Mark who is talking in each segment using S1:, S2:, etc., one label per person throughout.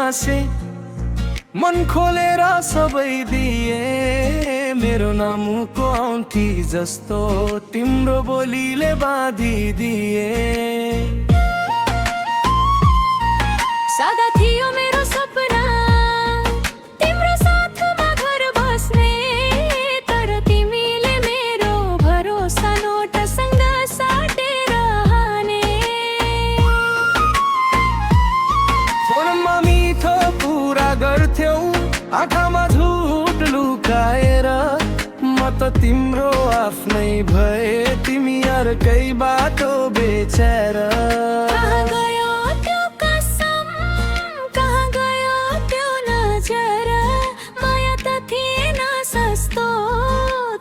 S1: गुनासे मन खोलेर सबै दिए। मेरो नामको औँठी जस्तो तिम्रो बोलीले बाँधिदिए।
S2: सादा थियो मेरो सपना तिम्रो साथमा घर बस्ने, तर तिमीले मेरो भरोसा नोटसँग साटेर हाने।
S1: फोनमा मिठो कुरा गर्थ्यौ, आँखामा झुट लुकाएर। म त तिम्रो आफ्नै भए, तिमी अर्कै बाटो बेचेर।
S2: कहाँ गयो त्यो कसम, कहाँ गयो त्यो नजर। माया त थिएन सस्तो,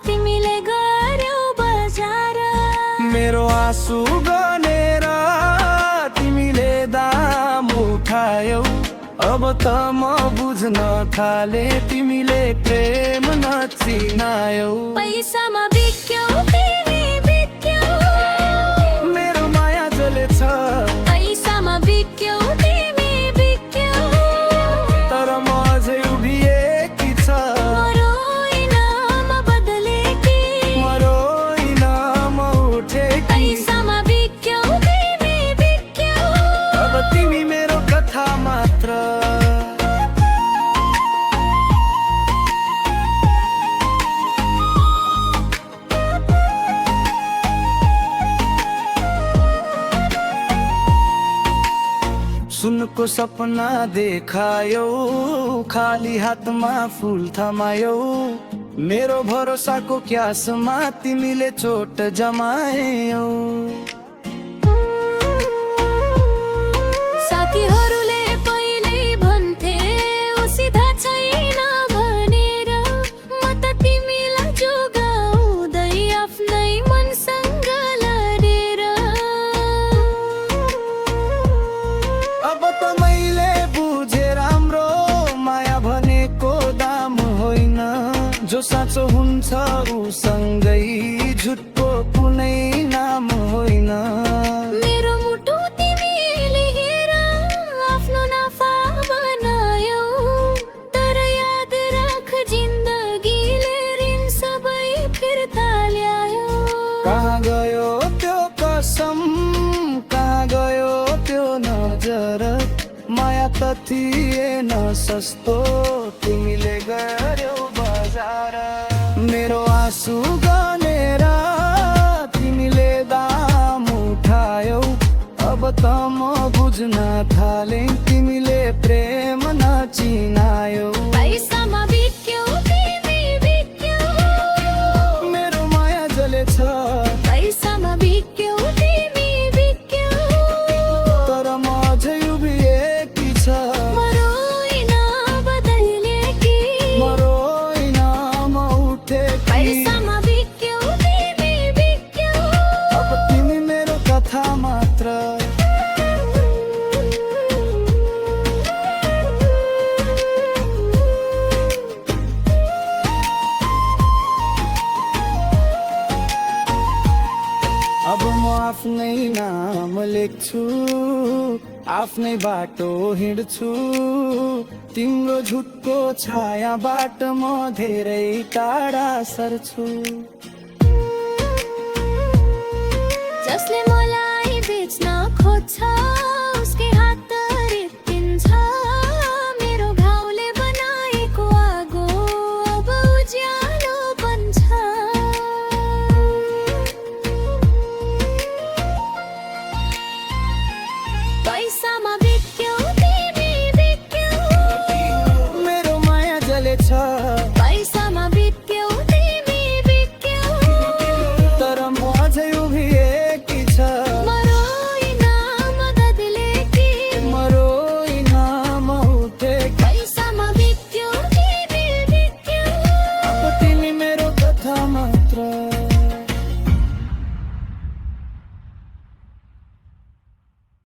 S2: तिमीले गर्यौ बजार।
S1: मेरो आँसु गनेर तिमीले दाम उठायौ। अब त म बुझ्न थाले, तिमीले प्रेम नचिनायौ।
S2: पैसामा बिक्यौ तिमी बिक्यौ,
S1: मेरो माया जलेछ।
S2: पैसामा बिक्यौ तिमी बिक्यौ,
S1: तर म अझै उभिएकी छ।
S2: मरोइन म बदलेकी,
S1: मरोइन म उठेकी।
S2: पैसामा बिक्यौ तिमी बिक्यौ।
S1: अब तिमी मेरो कथा मात्र। सुनको सपना देखायौ, खाली हातमा फुल थमायौ। मेरो भरोसाको क्यासमा तिमीले चोट जमायौ।
S2: साथीहरूले पहिल्यै भन्थे ऊ सिधा छैन भनेर। म त तिमीलाई जोगाउँदै आफ्नै मनसँग लडेर।
S1: अब त मैले बुझे राम्रो, माया भनेको दाम होइन। जो साँचो हुन्छ उसँगै झुटको कुनै नाम होइन।
S2: मेरो मुटु तिमीले हेर आफ्नो नाफा बनायौ, तर याद राख जिन्दगीले ऋण सबै फिर्ता ल्यायो।
S1: कहाँ गयो त्यो कसम, कहाँ गयो त्यो नजर। माया त थिएन सस्तो, तिमीले गर्यौ बजार। मेरो आँसु गनेर तिमीले दाम उठायौ। अब त म बुझ्न थाले, तिमीले प्रेम नचिनायौ।
S2: पैसामा बिक्यौ तिमी बिक्यौ,
S1: मेरो माया जलेछ।
S2: पैसामा बिक्यौ तिमी बिक्यौ,
S1: तर म अझै उभिएकी छ।
S2: मरोइन बदलेकी,
S1: मरोइन म उठेकी।
S2: पैसामा बिक्यौ तिमी बिक्यौ।
S1: अब तिमी मेरो कथा मात्र। अब म आफ्नै नाम लेख्छु, आफ्नै बाटो हिँड्छु। तिम्रो झुटको छायाबाट म धेरै टाढा सर्छु।
S2: जसले मलाई बेच्न खोज्छ